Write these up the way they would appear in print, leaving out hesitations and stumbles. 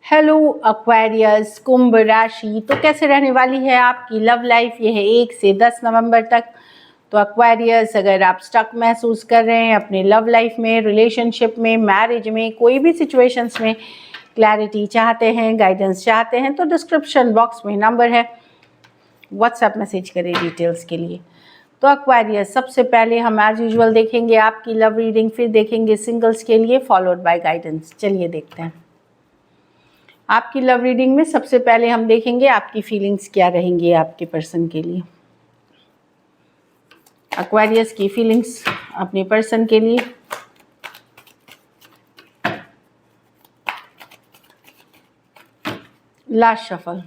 Hello Aquarius, कुंभ राशि। तो कैसे रहने वाली है आपकी लव लाइफ? ये है 1 से 10 नवंबर तक। तो एक्वेरियस, अगर आप स्टक महसूस कर रहे हैं अपने लव लाइफ में, रिलेशनशिप में, मैरिज में, कोई भी सिचुएशंस में क्लैरिटी चाहते हैं, गाइडेंस चाहते हैं, तो डिस्क्रिप्शन बॉक्स में नंबर है, व्हाट्सएप मैसेज करें डिटेल्स के लिए। तो एक्वेरियस, सबसे पहले हम एज यूजुअल देखेंगे आपकी लव रीडिंग, फिर देखेंगे सिंगल्स के लिए, फॉलोड बाय गाइडेंस। चलिए देखते हैं आपकी लव रीडिंग में। सबसे पहले हम देखेंगे आपकी फीलिंग्स क्या रहेंगी आपके पर्सन के लिए। एक्वेरियस की फीलिंग्स अपने पर्सन के लिए। Last shuffle.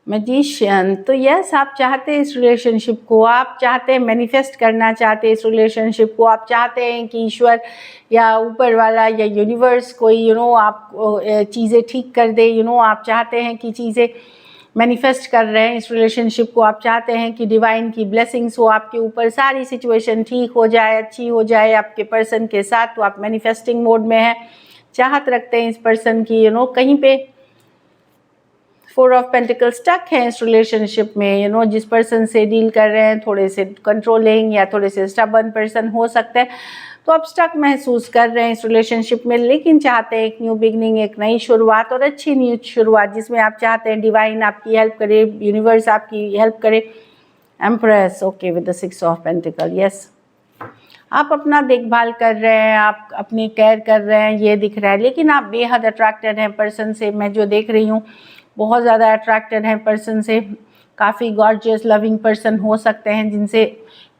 मैजिशियन। तो यस, आप चाहते हैं इस रिलेशनशिप को, आप चाहते हैं मैनिफेस्ट करना चाहते हैं इस रिलेशनशिप को, आप चाहते हैं कि ईश्वर या ऊपर वाला या यूनिवर्स कोई आप चीज़ें ठीक कर दे। आप चाहते हैं कि चीज़ें मैनिफेस्ट कर रहे हैं इस रिलेशनशिप को। आप चाहते हैं कि डिवाइन की ब्लेसिंग्स हो आपके ऊपर, सारी सिचुएशन ठीक हो जाए, अच्छी हो जाए आपके पर्सन के साथ। तो आप मैनिफेस्टिंग मोड में हैं, चाहत रखते हैं इस पर्सन की। कहीं पे 4 ऑफ पेंटिकल स्टक है इस रिलेशनशिप में। जिस पर्सन से डील कर रहे हैं थोड़े से कंट्रोलिंग या थोड़े से स्टबर्न पर्सन हो सकते हैं। तो आप स्टक महसूस कर रहे हैं इस रिलेशनशिप में, लेकिन चाहते हैं एक न्यू बिगनिंग, एक नई शुरुआत, और अच्छी न्यू शुरुआत जिसमें आप चाहते हैं डिवाइन आपकी हेल्प करे, यूनिवर्स आपकी हेल्प करे। Empress, okay, with the 6 of pentacle. Yes, आप अपना देखभाल कर रहे हैं, आप अपनी केयर कर रहे हैं, ये दिख रहा है। लेकिन आप बेहद अट्रैक्टेड हैं पर्सन से, मैं जो देख रही हूँ बहुत ज़्यादा अट्रैक्टेड हैं पर्सन से। काफ़ी गॉर्जियस लविंग पर्सन हो सकते हैं जिनसे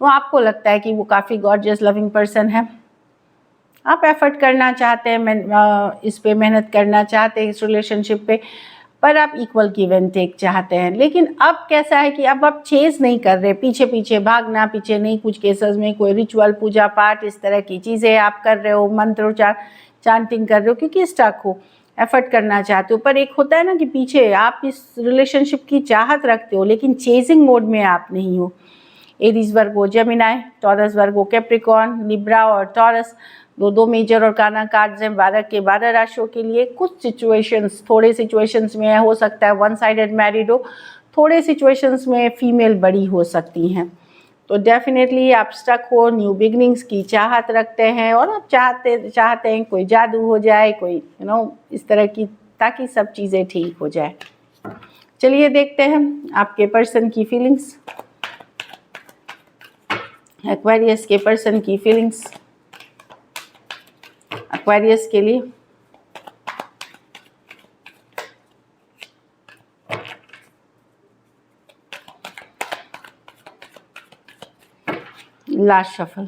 वो आपको लगता है कि वो काफ़ी गॉर्जियस लविंग पर्सन है। आप एफर्ट करना चाहते हैं, इस पे मेहनत करना चाहते हैं इस रिलेशनशिप पे, पर आप इक्वल गिव एंड टेक चाहते हैं। लेकिन अब कैसा है कि अब आप चेस नहीं कर रहे, पीछे पीछे भागना पीछे नहीं। कुछ केसेस में कोई रिचुअल, पूजा पाठ, इस तरह की चीज़ें आप कर रहे हो, मंत्रोच्चार, चांटिंग कर रहे हो, क्योंकि स्टक हो, एफर्ट करना चाहते हो। पर एक होता है ना कि पीछे आप इस रिलेशनशिप की चाहत रखते हो, लेकिन चेजिंग मोड में आप नहीं हो। Aries Virgo, Gemini, Taurus Virgo, Capricorn, Libra और टॉरस, दो मेजर और काना कार्ड्स हैं 12 के 12 राशियों के लिए। कुछ सिचुएशंस, थोड़े सिचुएशंस में हो सकता है वन साइडेड मैरिड हो, थोड़े सिचुएशंस में फीमेल बड़ी हो सकती हैं। तो डेफिनेटली आप स्टक हो, न्यू बिगनिंग्स की चाहत रखते हैं, और आप चाहते हैं कोई जादू हो जाए, कोई इस तरह की, ताकि सब चीज़ें ठीक हो जाए। चलिए देखते हैं आपके पर्सन की फीलिंग्स, एक्वेरियस के पर्सन की फीलिंग्स एक्वेरियस के लिए। Last shuffle.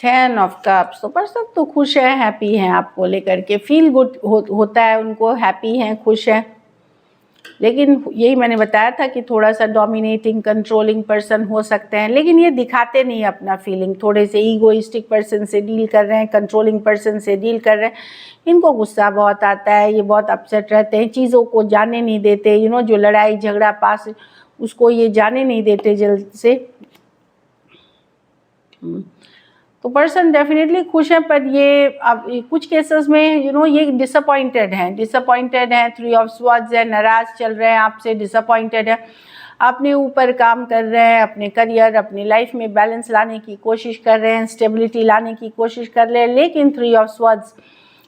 Ten of cups. तो पर्सन तो खुश है, हैप्पी हैं आपको लेकर के, फील गुड होता है उनको, हैप्पी हैं, खुश हैं। लेकिन यही मैंने बताया था कि थोड़ा सा डोमिनेटिंग, कंट्रोलिंग पर्सन हो सकते हैं, लेकिन ये दिखाते नहीं अपना फीलिंग। थोड़े से ईगोइस्टिक पर्सन से डील कर रहे हैं, कंट्रोलिंग पर्सन से डील कर रहे हैं। इनको गुस्सा बहुत आता है, ये बहुत अपसेट रहते हैं, चीज़ों को जाने नहीं देते। जो लड़ाई झगड़ा पास, उसको ये जाने नहीं देते जल्द से। तो पर्सन डेफिनेटली खुश है, पर ये अब कुछ केसेस में ये डिसअपॉइंटेड हैं। 3 ऑफ स्वॉर्ड्स है, नाराज चल रहे हैं आपसे, डिसअपॉइंटेड है, अपने ऊपर काम कर रहे हैं, अपने करियर, अपनी लाइफ में बैलेंस लाने की कोशिश कर रहे हैं, स्टेबिलिटी लाने की कोशिश कर रहे हैं। लेकिन 3 ऑफ स्वॉर्ड्स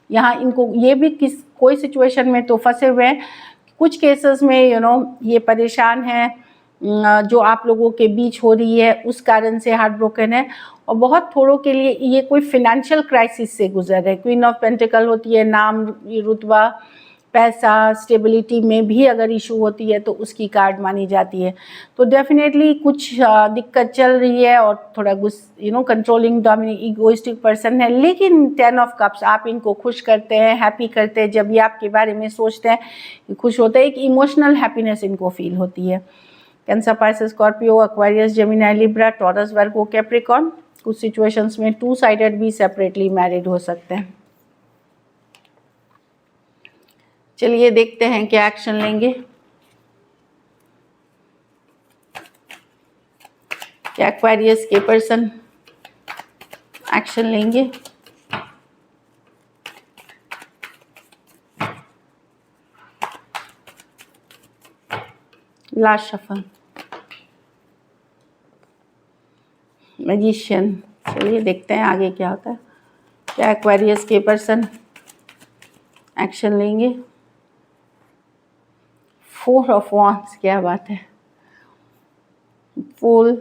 यहाँ इनको ये भी कोई सिचुएशन में तो फंसे हुए हैं, कुछ केसेस में ये परेशान हैं जो आप लोगों के बीच हो रही है, उस कारण से हार्ट ब्रोकन है। और बहुत थोड़ों के लिए ये कोई फिनेंशियल क्राइसिस से गुजर रहे हैं। क्वीन ऑफ पेंटिकल होती है, नाम, रुतबा, पैसा, स्टेबिलिटी में भी अगर इशू होती है तो उसकी कार्ड मानी जाती है। तो डेफिनेटली कुछ दिक्कत चल रही है, और थोड़ा कंट्रोलिंग, डोमिनेटिंग, ईगोइस्टिक पर्सन है। लेकिन 10 ऑफ कप्स, आप इनको खुश करते हैं, हैप्पी करते हैं। जब ये आपके बारे में सोचते हैं, खुश होते हैं, एक इमोशनल हैप्पीनेस इनको फील होती है। Cancer, Pisces, Scorpio, Aquarius, Gemini, Libra, Taurus, Virgo, Capricorn. कुछ सिचुएशंस में 2 साइडेड भी सेपरेटली मैरिड हो सकते हैं। चलिए देखते हैं क्या एक्शन लेंगे, क्या एक्वेरियस के पर्सन एक्शन लेंगे। Last shuffle, magician. चलिए देखते हैं आगे क्या होता है, क्या एक्वेरियस के पर्सन एक्शन लेंगे। 4 ऑफ वांड्स, क्या बात है। Full,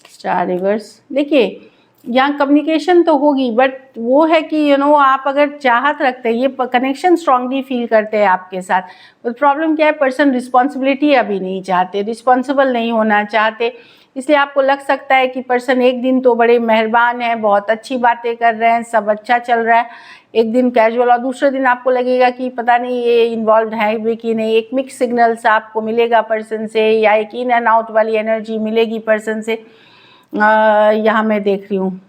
star reverse. देखिए यहाँ कम्युनिकेशन तो होगी, बट वो है कि आप अगर चाहत रखते हैं, ये कनेक्शन स्ट्रांगली फील करते हैं आपके साथ, तो प्रॉब्लम क्या है, पर्सन रिस्पॉन्सिबिलिटी अभी नहीं चाहते, रिस्पॉन्सिबल नहीं होना चाहते। इसलिए आपको लग सकता है कि पर्सन एक दिन तो बड़े मेहरबान है, बहुत अच्छी बातें कर रहे हैं, सब अच्छा चल रहा है, एक दिन कैजुअल, और दूसरे दिन आपको लगेगा कि पता नहीं ये इन्वॉल्व है भी कि नहीं। एक मिक्स सिग्नल्स आपको मिलेगा पर्सन से, या एक इन एंड आउट वाली एनर्जी मिलेगी पर्सन से, यहाँ मैं देख रही हूँ।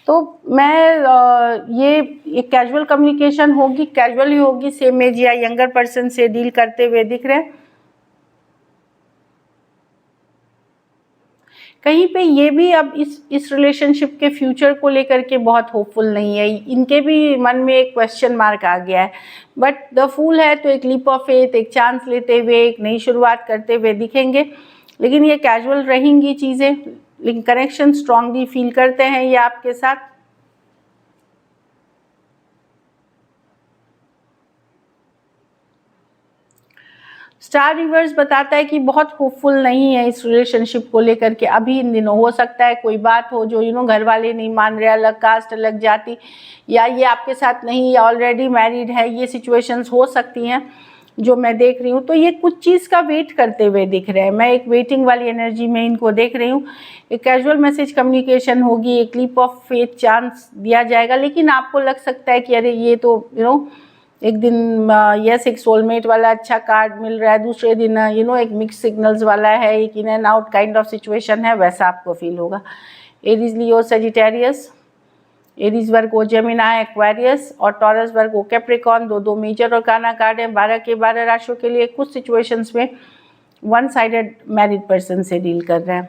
तो मैं ये एक कैजुअल कम्युनिकेशन होगी, कैजुअल ही होगी, सेम एज या यंगर पर्सन से डील करते हुए दिख रहे हैं। कहीं पे ये भी अब इस रिलेशनशिप के फ्यूचर को लेकर के बहुत होपफुल नहीं है, इनके भी मन में एक क्वेश्चन मार्क आ गया है। बट द फूल है तो एक लीप ऑफ फेथ, एक चांस लेते हुए, एक नई शुरुआत करते हुए दिखेंगे। लेकिन ये कैजुअल रहेंगी चीज़ें, लेकिन कनेक्शन स्ट्रांगली फील करते हैं ये आपके साथ। स्टार रिवर्स बताता है कि बहुत होपफुल नहीं है इस रिलेशनशिप को लेकर के अभी इन दिनों। हो सकता है कोई बात हो जो घर वाले नहीं मान रहे, अलग कास्ट, अलग जाति, या ये आपके साथ नहीं, या ऑलरेडी मैरिड है, ये सिचुएशंस हो सकती हैं जो मैं देख रही हूँ। तो ये कुछ चीज़ का वेट करते हुए दिख रहे हैं, मैं एक वेटिंग वाली एनर्जी में इनको देख रही हूँ। एक कैजुअल मैसेज कम्युनिकेशन होगी, एक लीप ऑफ फेथ चांस दिया जाएगा, लेकिन आपको लग सकता है कि अरे ये तो एक दिन यस एक सोलमेट वाला अच्छा कार्ड मिल रहा है, दूसरे दिन एक मिक्स सिग्नल्स वाला है, एक in and out kind of situation है, वैसा आपको फील होगा। एरीज, लियो, Sagittarius, Aries Virgo, Gemini, Aquarius और टॉरस वर्गो, कैप्रिकॉर्न, दो मेजर और काना कार्ड है 12 के 12 राशियों के लिए। कुछ सिचुएशंस में वन साइडेड मैरिड पर्सन से डील कर रहे हैं।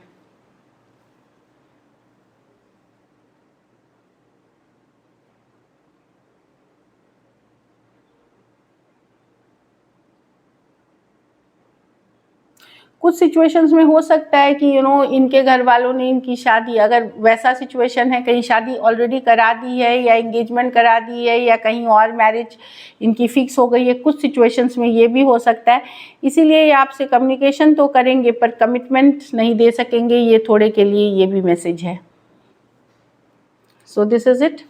कुछ सिचुएशंस में हो सकता है कि इनके घर वालों ने इनकी शादी, अगर वैसा सिचुएशन है, कहीं शादी ऑलरेडी करा दी है या एंगेजमेंट करा दी है, या कहीं और मैरिज इनकी फिक्स हो गई है, कुछ सिचुएशंस में ये भी हो सकता है। इसीलिए ये आपसे कम्युनिकेशन तो करेंगे पर कमिटमेंट नहीं दे सकेंगे, ये थोड़े के लिए ये भी मैसेज है। So this is it.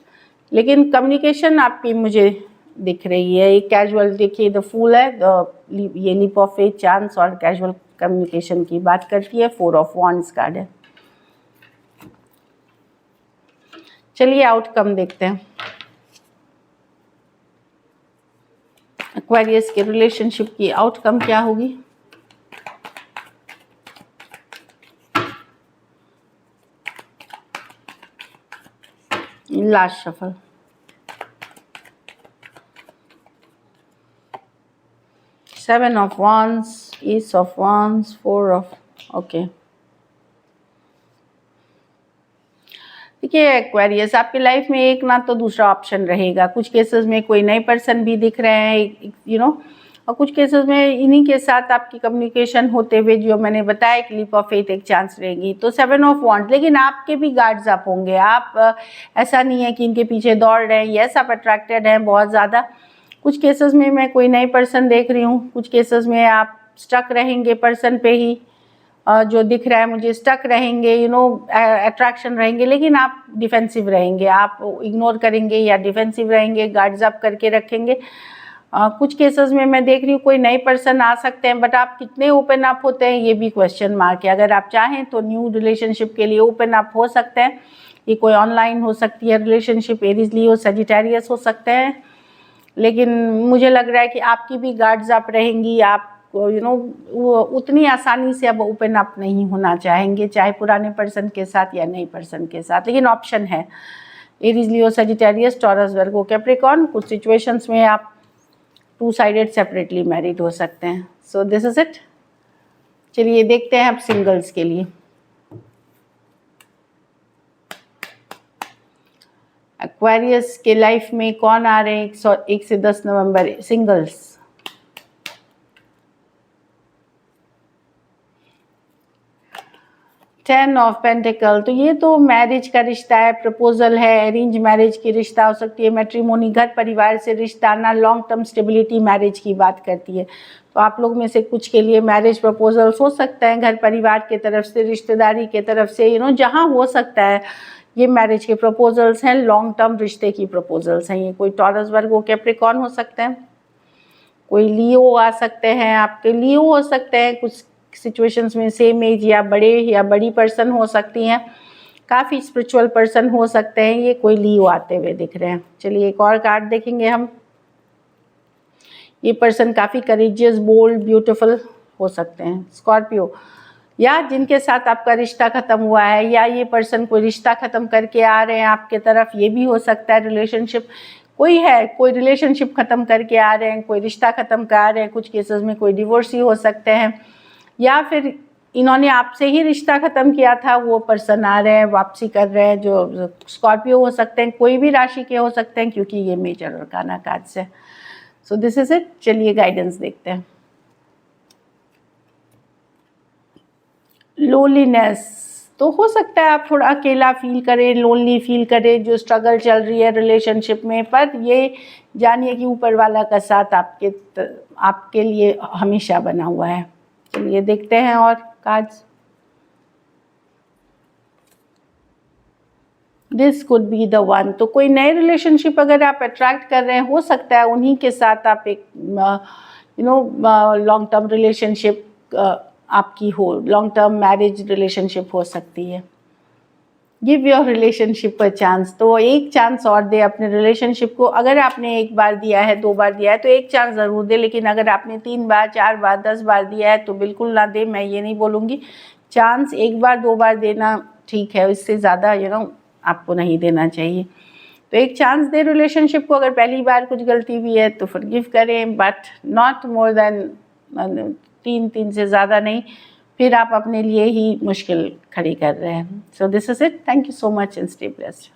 लेकिन कम्युनिकेशन आपकी मुझे दिख रही है, एक कैजुअल, देखिए द फूल है, ये लीप ऑफ फेथ, चांस और कैजुअल कम्युनिकेशन की बात करती है। 4 ऑफ वांड्स कार्ड है। चलिए आउटकम देखते हैं, एक्वेरियस के रिलेशनशिप की आउटकम क्या होगी। Last shuffle, seven of wands, S of wands, 4 of, okay. देखिए एक्वेरियस, आपकी लाइफ में एक ना तो दूसरा ऑप्शन रहेगा। कुछ केसेस में कोई नए पर्सन भी दिख रहे हैं और कुछ केसेस में इन्हीं के साथ आपकी कम्युनिकेशन होते हुए, जो मैंने बताया कि लीप ऑफ फेथ एक चांस रहेगी। तो 7 ऑफ वांड्स, लेकिन आपके भी गार्ड्स अप होंगे। आप ऐसा नहीं है कि इनके पीछे दौड़ रहे हैं, यस आप अट्रैक्टेड हैं बहुत ज़्यादा। कुछ केसेस में मैं कोई नई पर्सन देख रही हूँ, कुछ केसेस में आप स्टक रहेंगे पर्सन पे ही, जो दिख रहा है मुझे, स्टक रहेंगे, अट्रैक्शन रहेंगे, लेकिन आप डिफेंसिव रहेंगे, आप इग्नोर करेंगे या डिफेंसिव रहेंगे, गार्ड्स अप करके रखेंगे। कुछ केसेस में मैं देख रही हूँ कोई नए पर्सन आ सकते हैं, बट आप कितने ओपन अप होते हैं ये भी क्वेश्चन मार्क है। अगर आप चाहें तो न्यू रिलेशनशिप के लिए ओपन अप हो सकते हैं। ये कोई ऑनलाइन हो सकती है रिलेशनशिप, एरीज, लियो, सजिटेरियस हो सकते हैं, लेकिन मुझे लग रहा है कि आपकी भी गार्ड्स अप रहेंगी, आप वो उतनी आसानी से अब ओपन अप नहीं होना चाहेंगे, चाहे पुराने पर्सन के साथ या नए पर्सन के साथ, लेकिन ऑप्शन है। एरीज, लियो, सजिटेरियस, टॉरस, वर्गो, कैप्रिकॉर्न, कुछ सिचुएशंस में आप 2 साइडेड सेपरेटली मैरिड हो सकते हैं। So this is it. चलिए देखते हैं अब सिंगल्स के लिए। एक्वेरियस के लाइफ में कौन आ रहे हैं 1 से 10 नवंबर? सिंगल्स। टेन ऑफ पेंटिकल, तो ये तो मैरिज का रिश्ता है, प्रपोजल है, अरेंज मैरिज की रिश्ता हो सकती है, मैट्रिमोनी, घर परिवार से रिश्ता आना, लॉन्ग टर्म स्टेबिलिटी मैरिज की बात करती है। तो आप लोग में से कुछ के लिए मैरिज प्रपोजल्स हो सकते हैं घर परिवार के तरफ से, रिश्तेदारी के तरफ से, जहाँ हो सकता है ये मैरिज के प्रपोजल्स हैं, लॉन्ग टर्म रिश्ते की प्रपोजल्स हैं। ये कोई टॉरस, वर्गो, कैप्रिकॉर्न हो सकते हैं, कोई लियो आ सकते हैं, आपके लियो हो सकते हैं, कुछ सिचुएशंस में सेम एज या बड़े या बड़ी पर्सन हो सकती हैं, काफ़ी स्पिरिचुअल पर्सन हो सकते हैं, ये कोई लियो आते हुए दिख रहे हैं। चलिए एक और कार्ड देखेंगे हम। ये पर्सन काफ़ी करेजियस, बोल्ड, ब्यूटीफुल हो सकते हैं, स्कॉर्पियो, या जिनके साथ आपका रिश्ता ख़त्म हुआ है, या ये पर्सन कोई रिश्ता ख़त्म करके आ रहे हैं आपके तरफ, ये भी हो सकता है। रिलेशनशिप कोई है, कोई रिलेशनशिप ख़त्म करके आ रहे हैं, कोई रिश्ता ख़त्म कर आ रहे हैं, कुछ केसेस में कोई डिवोर्स ही हो सकते हैं, या फिर इन्होंने आपसे ही रिश्ता ख़त्म किया था, वो पर्सन आ रहे हैं, वापसी कर रहे हैं, जो स्कॉर्पियो हो सकते हैं, कोई भी राशि के हो सकते हैं, क्योंकि ये मेजर अरकाना कार्ड्स है। So this is it. चलिए गाइडेंस देखते हैं। लोनलीनेस, तो हो सकता है आप थोड़ा अकेला फील करें, लोनली फील करें, जो स्ट्रगल चल रही है रिलेशनशिप में, पर ये जानिए कि ऊपर वाला का साथ आपके लिए हमेशा बना हुआ है। चलिए देखते हैं और cards. This could be the one, तो कोई नए रिलेशनशिप अगर आप अट्रैक्ट कर रहे हैं, हो सकता है उन्हीं के साथ आप एक लॉन्ग टर्म रिलेशनशिप आपकी हो, लॉन्ग टर्म मैरिज रिलेशनशिप हो सकती है। Give your relationship a chance, तो एक चांस और दे अपने रिलेशनशिप को। अगर आपने 1 बार दिया है, 2 बार दिया है, तो एक चांस ज़रूर दे, लेकिन अगर आपने 3 बार, 4 बार, 10 बार दिया है तो बिल्कुल ना दे। मैं ये नहीं बोलूँगी, चांस 1 बार 2 बार देना ठीक है, इससे ज़्यादा आपको नहीं देना चाहिए। तो एक चांस दे रिलेशनशिप को। अगर पहली बार कुछ गलती हुई है तो फॉरगिव करें, बट नॉट मोर देन 3 से ज़्यादा नहीं, फिर आप अपने लिए ही मुश्किल खड़ी कर रहे हैं। So this is it. Thank you so much and stay blessed.